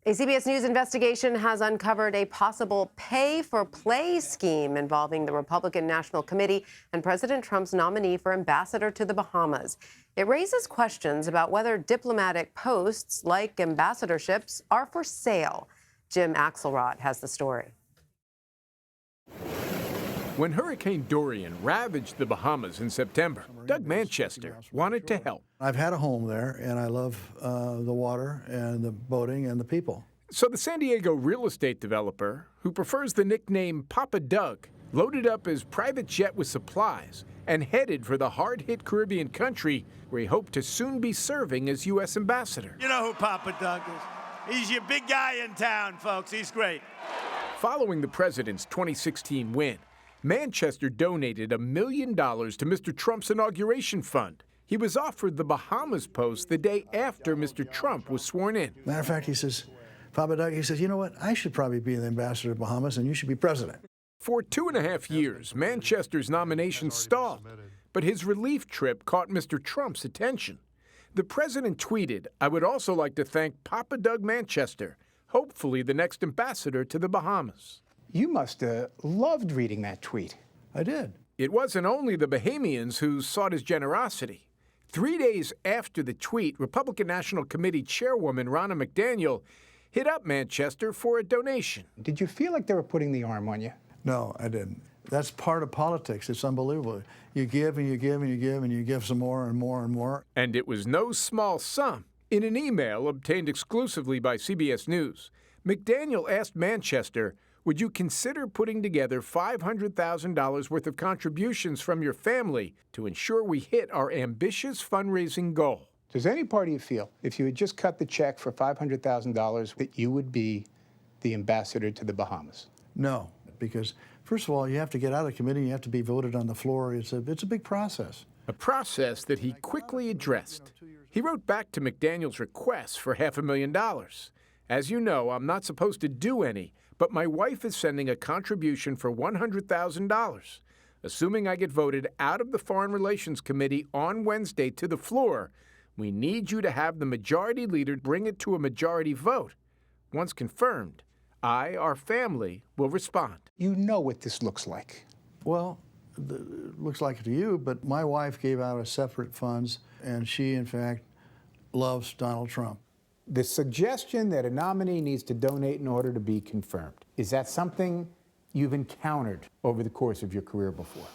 A CBS News investigation has uncovered a possible pay-for-play scheme involving the Republican National Committee and President Trump's nominee for ambassador to the Bahamas. It raises questions about whether diplomatic posts like ambassadorships are for sale. Jim Axelrod has the story. When Hurricane Dorian ravaged the Bahamas in September, Doug Manchester wanted to help. I've had a home there, and I love the water and the boating and the people. So the San Diego real estate developer, who prefers the nickname Papa Doug, loaded up his private jet with supplies and headed for the hard-hit Caribbean country where he hoped to soon be serving as U.S. ambassador. You know who Papa Doug is. He's your big guy in town, folks. He's great. Following the president's 2016 win, Manchester donated $1 million to Mr. Trump's inauguration fund. He was offered the Bahamas post the day after Mr. Trump was sworn in. Matter of fact, he says, Papa Doug, he says, you know what? I should probably be the ambassador to Bahamas, and you should be president. For 2.5 years, Manchester's nomination stalled, but his relief trip caught Mr. Trump's attention. The president tweeted, "I would also like to thank Papa Doug Manchester, hopefully the next ambassador to the Bahamas." You must have loved reading that tweet. I did. It wasn't only the Bahamians who sought his generosity. 3 days after the tweet, Republican National Committee Chairwoman Ronna McDaniel hit up Manchester for a donation. Did you feel like they were putting the arm on you? No, I didn't. That's part of politics. It's unbelievable. You give and you give and you give and you give some more and more and more. And it was no small sum. In an email obtained exclusively by CBS News, McDaniel asked Manchester, would you consider putting together $500,000 worth of contributions from your family to ensure we hit our ambitious fundraising goal? Does any part of you feel, if you had just cut the check for $500,000, that you would be the ambassador to the Bahamas? No, because first of all, you have to get out of committee, you have to be voted on the floor. It's a big process. A process that he quickly addressed. He wrote back to McDaniel's request for $500,000. As you know, I'm not supposed to do any, but my wife is sending a contribution for $100,000. Assuming I get voted out of the Foreign Relations Committee on Wednesday to the floor, we need you to have the majority leader bring it to a majority vote. Once confirmed, I, our family, will respond. You know what this looks like. Well, it looks like it to you, but my wife gave out a separate funds, and she, in fact, loves Donald Trump. The suggestion that a nominee needs to donate in order to be confirmed, is that something you've encountered over the course of your career before?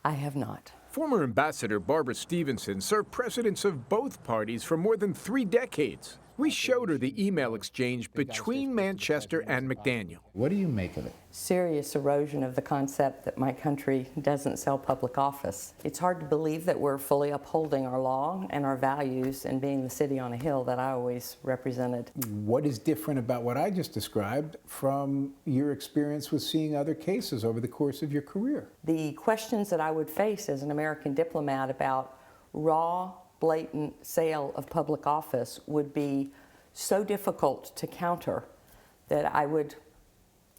I have not. Former Ambassador Barbara Stevenson served presidents of both parties for more than 3 decades. We showed her the email exchange between Manchester and McDaniel. What do you make of it? Serious erosion of the concept that my country doesn't sell public office. It's hard to believe that we're fully upholding our law and our values and being the city on a hill that I always represented. What is different about what I just described from your experience with seeing other cases over the course of your career? The questions that I would face as an American diplomat about raw, blatant sale of public office would be so difficult to counter that I would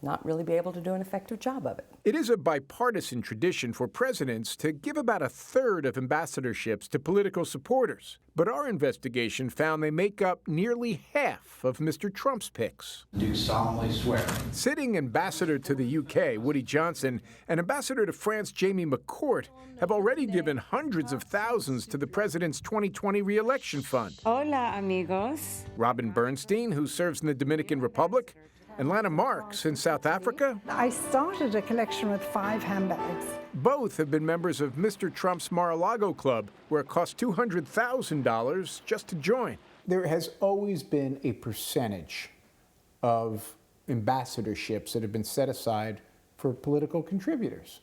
not really be able to do an effective job of it. It is a bipartisan tradition for presidents to give about 1/3 of ambassadorships to political supporters. But our investigation found they make up nearly half of Mr. Trump's picks. Do solemnly swear. Sitting ambassador to the UK, Woody Johnson, and ambassador to France, Jamie McCourt, have already given hundreds of thousands to the president's 2020 re-election fund. Hola, amigos. Robin Bernstein, who serves in the Dominican Republic, and Lana Marks in South Africa. I started a collection with 5 handbags. Both have been members of Mr. Trump's Mar-a-Lago Club, where it costs $200,000 just to join. There has always been a percentage of ambassadorships that have been set aside for political contributors.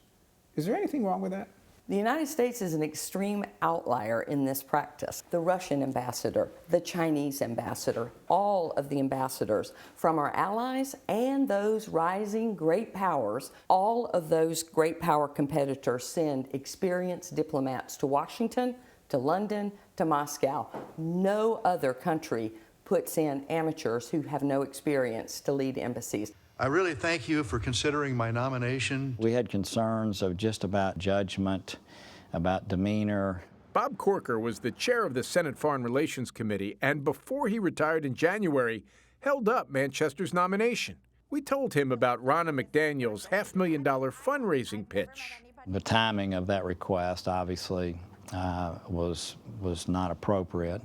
Is there anything wrong with that? The United States is an extreme outlier in this practice. The Russian ambassador, the Chinese ambassador, all of the ambassadors from our allies and those rising great powers, all of those great power competitors send experienced diplomats to Washington, to London, to Moscow. No other country puts in amateurs who have no experience to lead embassies. I really thank you for considering my nomination. We had concerns of just about judgment, about demeanor, Bob Corker was the chair of the Senate Foreign Relations Committee, and before he retired in January, held up Manchester's nomination. We told him about Ronna McDaniel's $500,000 fundraising pitch. The timing of that request obviously was not appropriate.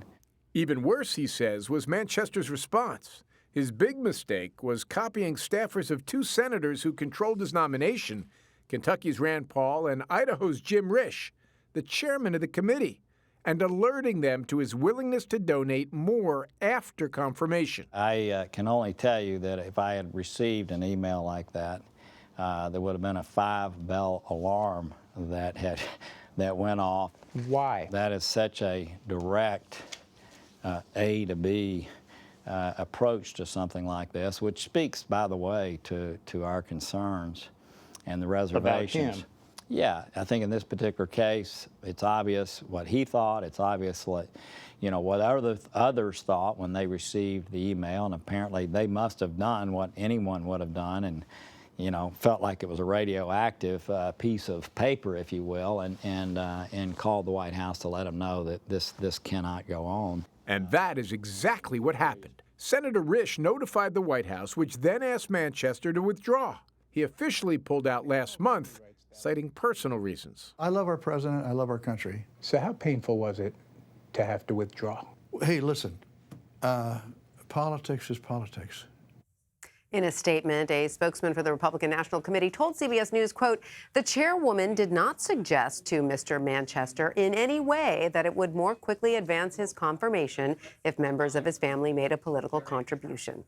Even worse, he says, was Manchester's response. His big mistake was copying staffers of two senators who controlled his nomination, Kentucky's Rand Paul and Idaho's Jim Risch, the chairman of the committee, and alerting them to his willingness to donate more after confirmation. I can only tell you that if I had received an email like that, there would have been a 5-bell alarm that went off. Why? That is such a direct A to B approach to something like this, which speaks, by the way, to our concerns and the reservations. About him. Yeah, I think in this particular case, it's obvious what he thought. It's obvious what others thought when they received the email, and apparently they must have done what anyone would have done, and felt like it was a radioactive piece of paper, if you will, and called the White House to let them know that this cannot go on. And that is exactly what happened. Senator Risch notified the White House, which then asked Manchester to withdraw. He officially pulled out last month, citing personal reasons. I love our president. I love our country. So how painful was it to have to withdraw? Hey, listen, politics is politics. In a statement, a spokesman for the Republican National Committee told CBS News, quote, "The chairwoman did not suggest to Mr. Manchester in any way that it would more quickly advance his confirmation if members of his family made a political contribution."